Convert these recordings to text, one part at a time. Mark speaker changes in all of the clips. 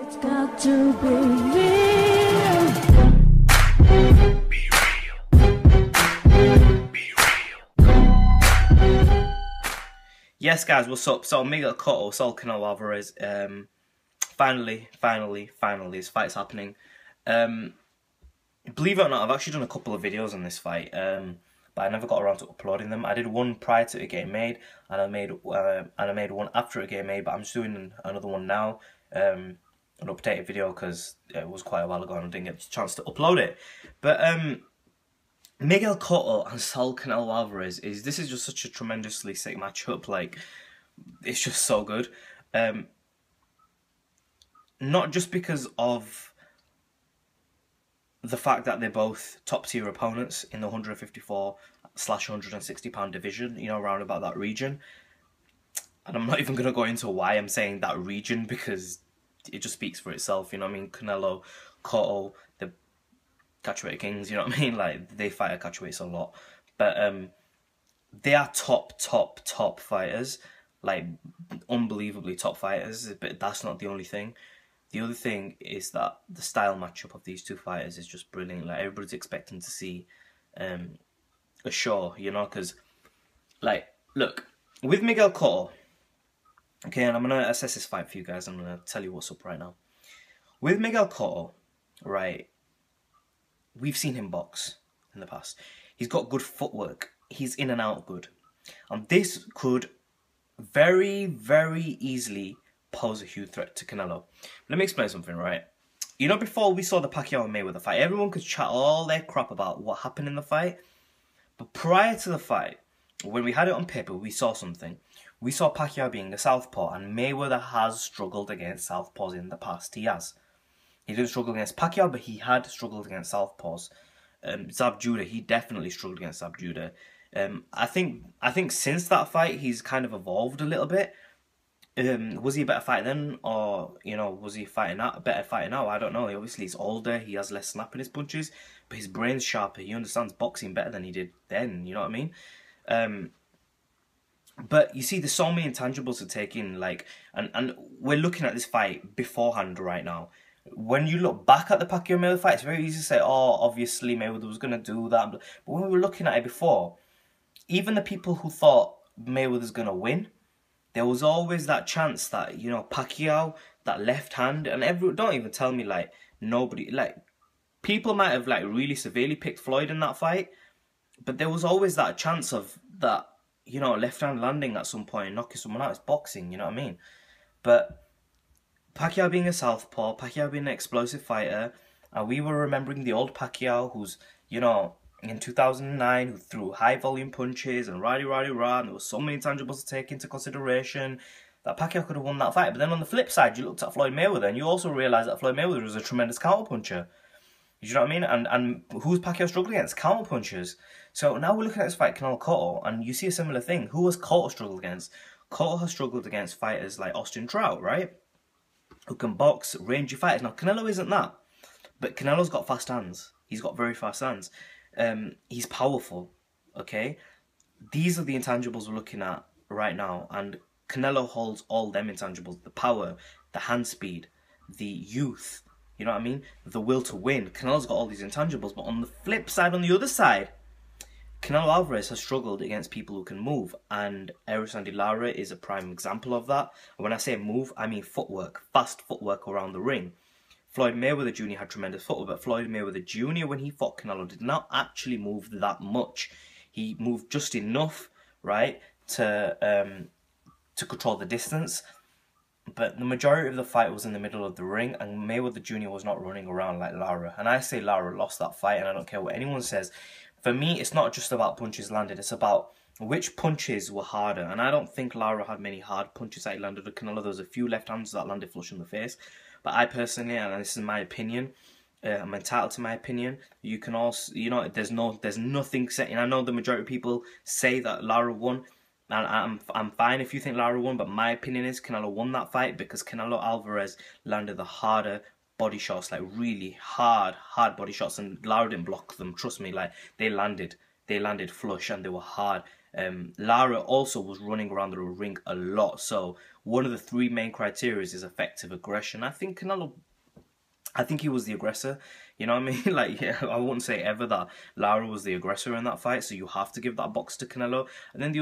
Speaker 1: It's got to be real.
Speaker 2: Be real. Be real. Yes, guys, what's up? So Miguel Cotto, Saul, Canelo, Alvarez. Finally, this fight's happening. Believe it or not, I've actually done a couple of videos on this fight, but I never got around to uploading them. I did one prior to it getting made, and I made one after it getting made. But I'm just doing another one now, an updated video because it was quite a while ago and I didn't get a chance to upload it. But Miguel Cotto and Saul Canelo Alvarez this is just such a tremendously sick matchup. Like, it's just so good. Not just because of the fact that they're both top tier opponents in the 154/160 pound division, you know, around about that region. And I'm not even going to go into why I'm saying that region, because it just speaks for itself, you know what I mean? Canelo, Cotto, the catchweight kings, you know what I mean? Like, they fight at catchweights a lot. But they are top fighters, like unbelievably top fighters, but that's not the only thing. The other thing is that the style matchup of these two fighters is just brilliant. Like, everybody's expecting to see a show, you know, because, like, look, with Miguel Cotto, okay, and I'm going to assess this fight for you guys. I'm going to tell you what's up right now. With Miguel Cotto, right, we've seen him box in the past. He's got good footwork. He's in and out good. And this could very, very easily pose a huge threat to Canelo. Let me explain something, right? You know, before we saw the Pacquiao and Mayweather fight, everyone could chat all their crap about what happened in the fight. But prior to the fight, when we had it on paper, we saw something. We saw Pacquiao being a southpaw, and Mayweather has struggled against southpaws in the past. He has. He didn't struggle against Pacquiao, but he had struggled against southpaws. Zab Judah, he definitely struggled against Zab Judah. I think since that fight, he's kind of evolved a little bit. Was he a better fighter then, or, you know, was he a better fighter now? I don't know. Obviously, he's older. He has less snap in his punches, but his brain's sharper. He understands boxing better than he did then. You know what I mean? But you see, there's so many intangibles to take in. Like, and we're looking at this fight beforehand right now. When you look back at the Pacquiao Mayweather fight, it's very easy to say, oh, obviously Mayweather was gonna do that. But when we were looking at it before, even the people who thought Mayweather's gonna win, there was always that chance that, you know, Pacquiao, that left hand, and don't even tell me, like, nobody, like, people might have, like, really severely picked Floyd in that fight, but there was always that chance of that, you know, left hand landing at some point and knocking someone out. It's boxing, you know what I mean? But Pacquiao being a southpaw, Pacquiao being an explosive fighter, and we were remembering the old Pacquiao who's, you know, in 2009, who threw high volume punches and rah, and there was so many intangibles to take into consideration that Pacquiao could have won that fight. But then on the flip side, you looked at Floyd Mayweather and you also realised that Floyd Mayweather was a tremendous counterpuncher. You know what I mean? And who's Pacquiao struggling against? Counterpunchers. So now we're looking at this fight, Canelo Cotto, and you see a similar thing. Who has Cotto struggled against? Cotto has struggled against fighters like Austin Trout, right? Who can box, rangy fighters. Now, Canelo isn't that. But Canelo's got fast hands. He's got very fast hands. He's powerful, okay? These are the intangibles we're looking at right now, and Canelo holds all them intangibles: the power, the hand speed, the youth, you know what I mean? The will to win. Canelo's got all these intangibles, but on the flip side, on the other side, Canelo Alvarez has struggled against people who can move, and Erislandy Lara is a prime example of that. And when I say move, I mean footwork, fast footwork around the ring. Floyd Mayweather Jr. had tremendous footwork, but Floyd Mayweather Jr., when he fought Canelo, did not actually move that much. He moved just enough, right, to control the distance. But the majority of the fight was in the middle of the ring, and Mayweather Jr. was not running around like Lara. And I say Lara lost that fight, and I don't care what anyone says. For me, it's not just about punches landed. It's about which punches were harder. And I don't think Lara had many hard punches that he landed at Canelo. There was a few left hands that landed flush in the face. But I personally, and this is my opinion, I'm entitled to my opinion. You can also, you know, there's nothing set. And I know the majority of people say that Lara won, and I'm fine if you think Lara won. But my opinion is Canelo won that fight because Canelo Alvarez landed the harder body shots, like really hard body shots, and Lara didn't block them. Trust me, like they landed flush and they were hard. Lara also was running around the ring a lot. So one of the three main criteria is effective aggression. I think he was the aggressor. You know what I mean? Like, yeah, I wouldn't say ever that Lara was the aggressor in that fight. So you have to give that box to Canelo. And then the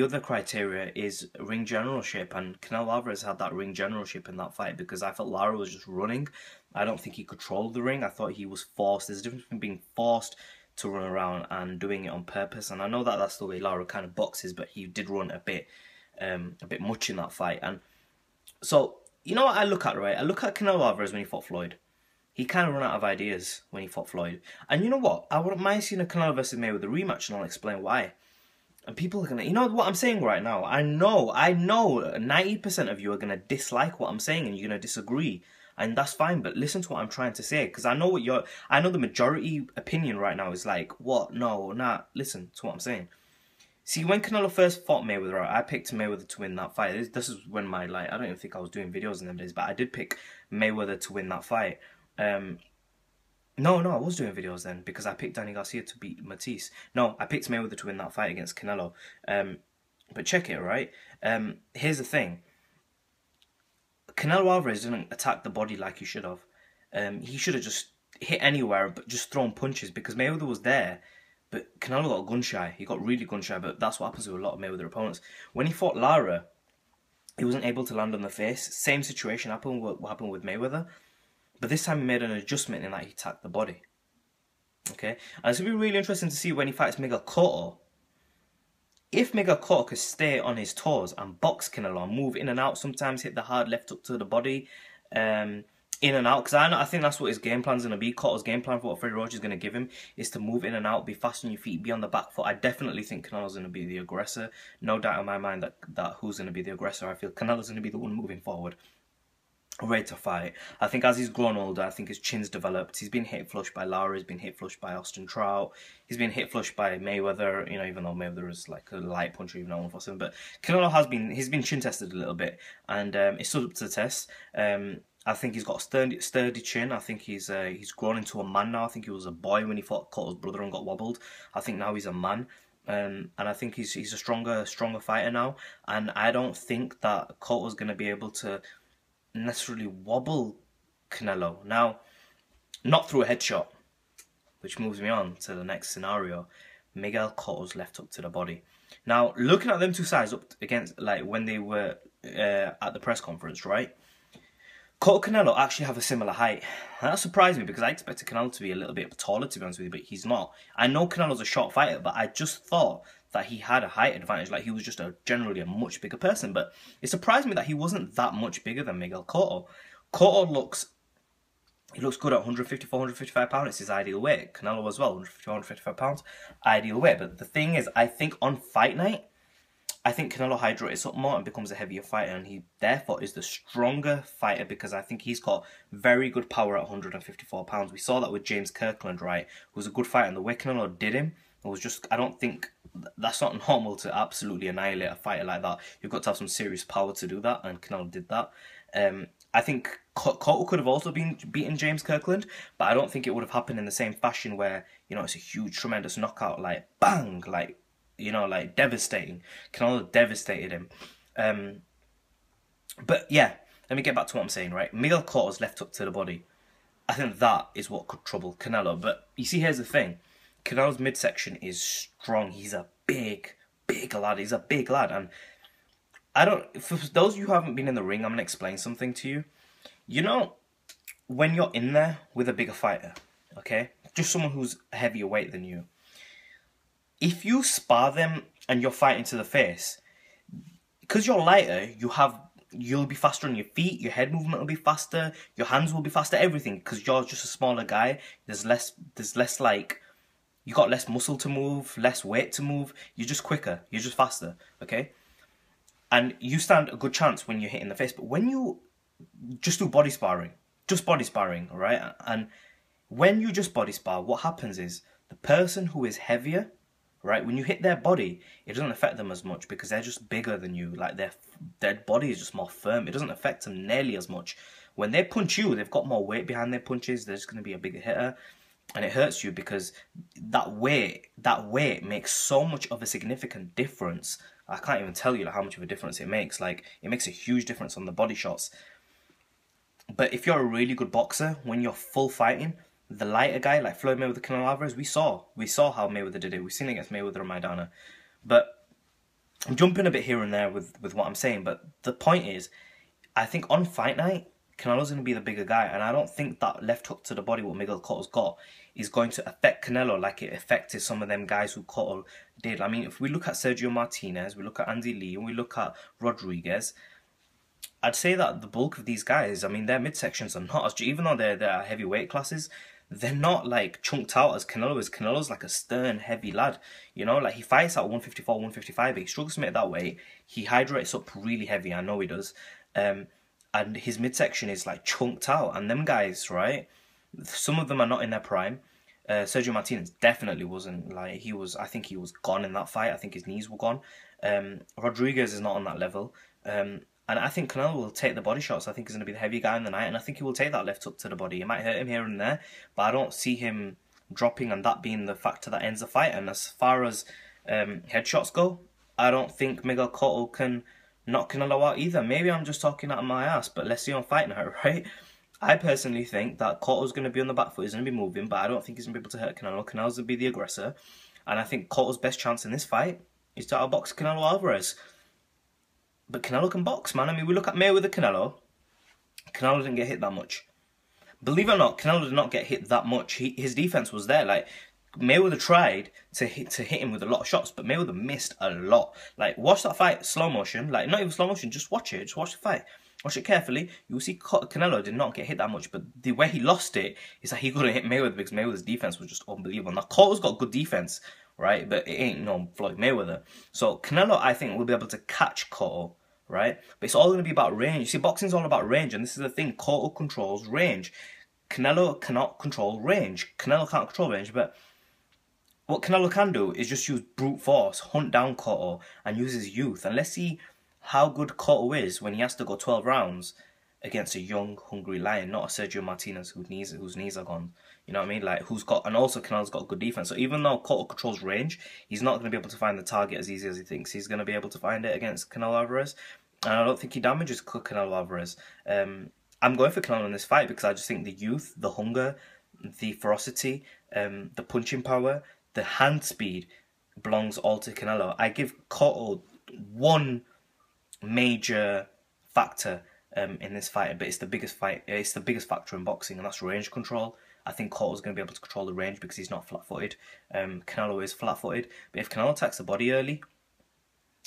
Speaker 2: other criteria is ring generalship, and Canelo Alvarez had that ring generalship in that fight because I felt Lara was just running. I don't think he controlled the ring. I thought he was forced. There's a difference between being forced to run around and doing it on purpose. And I know that that's the way Lara kind of boxes, but he did run a bit much in that fight. And so, you know what I look at, right? I look at Canelo Alvarez when he fought Floyd. He kind of ran out of ideas when he fought Floyd. And you know what? I wouldn't mind seeing a Canelo versus Mayweather rematch, and I'll explain why. And people are going to... You know what I'm saying right now? I know 90% of you are going to dislike what I'm saying and you're going to disagree. And that's fine, but listen to what I'm trying to say. Because I know the majority opinion right now is like, what? No, nah. Listen to what I'm saying. See, when Canelo first fought Mayweather, I picked Mayweather to win that fight. This is when I don't even think I was doing videos in them days, but I did pick Mayweather to win that fight. No, I was doing videos then because I picked Danny Garcia to beat Matisse. No, I picked Mayweather to win that fight against Canelo. But check it, right? Here's the thing. Canelo Alvarez didn't attack the body like he should have. He should have just hit anywhere but just thrown punches because Mayweather was there. But Canelo got gun shy. He got really gun shy, but that's what happens with a lot of Mayweather opponents. When he fought Lara, he wasn't able to land on the face. Same situation happened what happened with Mayweather. But this time he made an adjustment in that he attacked the body. Okay? And it's going to be really interesting to see when he fights Miguel Cotto. If Miguel Cotto could stay on his toes and box Canelo and move in and out, sometimes hit the hard left hook to the body, in and out, because I think that's what his game plan is going to be. Cotto's game plan for what Freddie Roach is going to give him is to move in and out, be fast on your feet, be on the back foot. I definitely think Canelo's going to be the aggressor. No doubt in my mind that who's going to be the aggressor. I feel Canelo's going to be the one moving forward, ready to fight. I think as he's grown older, I think his chin's developed. He's been hit flush by Lara, he's been hit flush by Austin Trout, he's been hit flush by Mayweather, you know, even though Mayweather is like a light puncher, even though 147. But Canelo he's been chin tested a little bit, and it stood up to the test. I think he's got a sturdy chin. I think he's grown into a man now. I think he was a boy when he fought Cotto's brother and got wobbled. I think now he's a man. And I think he's a stronger fighter now. And I don't think that Cotto's going to be able to necessarily wobble Canelo. Now, not through a headshot, which moves me on to the next scenario. Miguel Cotto's left hook to the body. Now, looking at them two sides up against, like, when they were at the press conference, right? Cotto Canelo actually have a similar height. And that surprised me because I expected Canelo to be a little bit taller, to be honest with you, but he's not. I know Canelo's a short fighter, but I just thought that he had a height advantage, like he was just generally a much bigger person. But it surprised me that he wasn't that much bigger than Miguel Cotto. Cotto looks good at 154, 155 pounds. It's his ideal weight. Canelo as well, 154, 155 pounds, ideal weight. But the thing is, I think on fight night, I think Canelo hydrates up more and becomes a heavier fighter, and he therefore is the stronger fighter because I think he's got very good power at 154 pounds. We saw that with James Kirkland, right, who was a good fighter, and the way Canelo did him, it was just, I don't think, that's not normal to absolutely annihilate a fighter like that. You've got to have some serious power to do that, and Canelo did that. I think Cotto could have also been beaten James Kirkland, but I don't think it would have happened in the same fashion where, you know, it's a huge, tremendous knockout, like, bang, like, you know, like, devastating. Canelo devastated him. But, yeah, let me get back to what I'm saying, right? Miguel Cotto's left hook to the body. I think that is what could trouble Canelo. But, you see, here's the thing. Canelo's midsection is strong. He's a big lad. He's a big lad. And for those of you who haven't been in the ring, I'm going to explain something to you. You know, when you're in there with a bigger fighter, okay? Just someone who's a heavier weight than you. If you spar them and you're fighting to the face, because you're lighter, you'll be faster on your feet, your head movement will be faster, your hands will be faster, everything, because you're just a smaller guy. There's less like, you got less muscle to move, less weight to move, you're just quicker, you're just faster, okay? And you stand a good chance when you're hitting the face, but when you just do body sparring, all right? And when you just body spar, what happens is, the person who is heavier, right, when you hit their body, it doesn't affect them as much because they're just bigger than you. Like, their body is just more firm. It doesn't affect them nearly as much. When they punch you, they've got more weight behind their punches. They're just going to be a bigger hitter. And it hurts you because that weight makes so much of a significant difference. I can't even tell you like, how much of a difference it makes. Like, it makes a huge difference on the body shots. But if you're a really good boxer, when you're full fighting, the lighter guy like Floyd Mayweather, Canelo Alvarez, we saw how Mayweather did it. We've seen it against Mayweather and Maidana. But I'm jumping a bit here and there with what I'm saying. But the point is, I think on fight night, Canelo's going to be the bigger guy, and I don't think that left hook to the body what Miguel Cotto's got is going to affect Canelo like it affected some of them guys who Cotto did. I mean, if we look at Sergio Martinez, we look at Andy Lee, and we look at Rodriguez, I'd say that the bulk of these guys, I mean, their midsections are not as, even though they're heavyweight classes, they're not like chunked out as Canelo is. Canelo's like a stern, heavy lad, you know, like he fights at 154, 155, but he struggles to make that weight. He hydrates up really heavy, I know he does. And his midsection is like chunked out. And them guys, right, some of them are not in their prime. Sergio Martinez definitely wasn't. Like, I think he was gone in that fight. I think his knees were gone. Rodriguez is not on that level. And I think Canelo will take the body shots. I think he's going to be the heavy guy in the night, and I think he will take that left hook to the body. It might hurt him here and there, but I don't see him dropping and that being the factor that ends the fight. And as far as headshots go, I don't think Miguel Cotto can knock Canelo out either. Maybe I'm just talking out of my ass, but let's see on fight night, right? I personally think that Cotto's going to be on the back foot, he's going to be moving, but I don't think he's going to be able to hurt Canelo. Canelo's going to be the aggressor, and I think Cotto's best chance in this fight is to outbox Canelo Alvarez. But Canelo can box, man. I mean, we look at Mayweather Canelo. Canelo didn't get hit that much. Believe it or not, Canelo did not get hit that much. His defense was there. Like, Mayweather tried to hit him with a lot of shots, but Mayweather missed a lot. Like, watch that fight, slow motion. Like, not even slow motion, just watch it. Just watch the fight. Watch it carefully. You will see Canelo did not get hit that much, but the way he lost it is that he couldn't hit Mayweather because Mayweather's defense was just unbelievable. Now, Cotto's got good defense, right? But it ain't no Floyd Mayweather. So Canelo, I think, will be able to catch Cotto, right? But it's all going to be about range. You see, boxing's all about range, and this is the thing. Cotto controls range. Canelo cannot control range. Canelo can't control range, but what Canelo can do is just use brute force, hunt down Cotto, and use his youth. And let's see how good Cotto is when he has to go 12 rounds against a young, hungry lion, not a Sergio Martinez whose knees are gone. You know what I mean? Like, and also Canelo's got good defense. So even though Cotto controls range, he's not going to be able to find the target as easy as he thinks. He's going to be able to find it against Canelo Alvarez. And I don't think he damages Canelo Alvarez. I'm going for Canelo in this fight because I just think the youth, the hunger, the ferocity, the punching power, the hand speed belongs all to Canelo. I give Cotto one major factor in this fight, but it's the biggest factor in boxing, and that's range control. I think Cotto's going to be able to control the range because he's not flat-footed. Canelo is flat-footed, but if Canelo attacks the body early,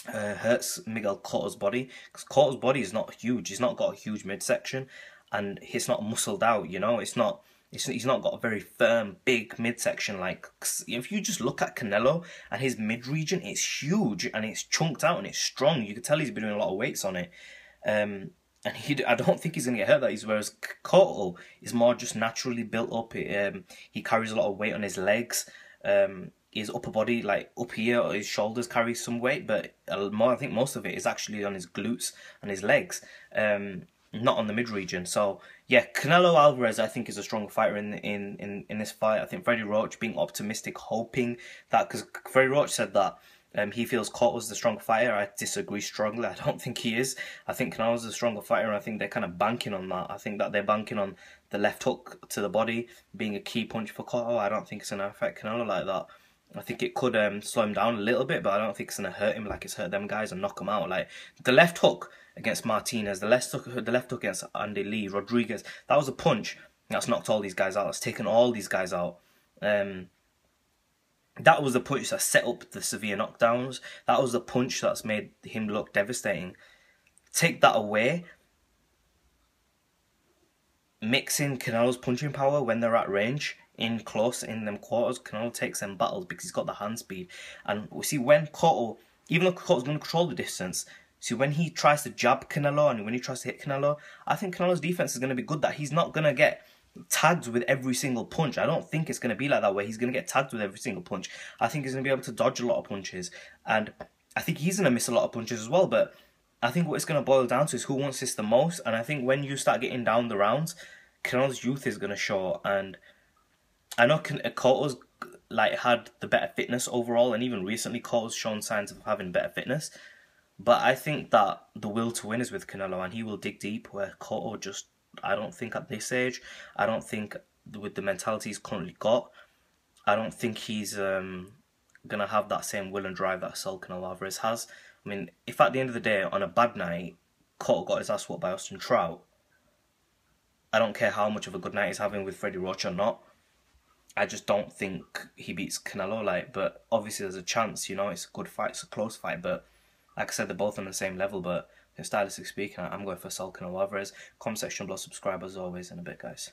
Speaker 2: hurts Miguel Cotto's body, because Cotto's body is not huge. He's not got a huge midsection, and he's not muscled out. You know, he's not got a very firm, big midsection. Like, if you just look at Canelo and his mid region, it's huge and it's chunked out and it's strong. You can tell he's been doing a lot of weights on it. And I don't think he's going to get hurt that easy. Whereas Cotto is more just naturally built up. He carries a lot of weight on his legs. His upper body, like up here, or his shoulders carry some weight, but I think most of it is actually on his glutes and his legs, not on the mid region. So yeah, Canelo Alvarez, I think, is a stronger fighter in this fight. I think Freddie Roach being optimistic, hoping that, because Freddie Roach said that he feels Cotto's the stronger fighter. I disagree strongly. I don't think he is. I think Canelo's the stronger fighter, and I think they're kind of banking on that. I think that they're banking on the left hook to the body being a key punch for Cotto. I don't think it's going to affect Canelo like that. I think it could slow him down a little bit, but I don't think it's going to hurt him like it's hurt them guys and knock him out. Like, the left hook against Martinez, the left hook against Andy Lee, Rodriguez, that was a punch that's knocked all these guys out. That's taken all these guys out. That was the punch that set up the severe knockdowns. That was the punch that's made him look devastating. Take that away. Mix in Canelo's punching power when they're at range, in close, in them quarters. Canelo takes them battles because he's got the hand speed. And we see when Cotto, even though Cotto's going to control the distance, see when he tries to jab Canelo and when he tries to hit Canelo, I think Canelo's defense is going to be good, that he's not going to get tagged with every single punch. I don't think it's going to be like that where he's going to get tagged with every single punch. I think he's going to be able to dodge a lot of punches, and I think he's going to miss a lot of punches as well. But I think what it's going to boil down to is who wants this the most. And I think when you start getting down the rounds, Canelo's youth is going to show, and I know Cotto's like had the better fitness overall, and even recently Cotto's shown signs of having better fitness. But I think that the will to win is with Canelo, and he will dig deep. Where Cotto just, I don't think at this age, I don't think with the mentality he's currently got, I don't think he's gonna have that same will and drive that Saul Canelo Alvarez has. I mean, if at the end of the day, on a bad night, Cotto got his ass whooped by Austin Trout, I don't care how much of a good night he's having with Freddie Roach or not. I just don't think he beats Canelo. Like, but obviously there's a chance. You know, it's a good fight, it's a close fight. But like I said, they're both on the same level. But stylistically speaking, I'm going for Saul Canelo Alvarez. Comment section below, subscribe as always, in a bit, guys.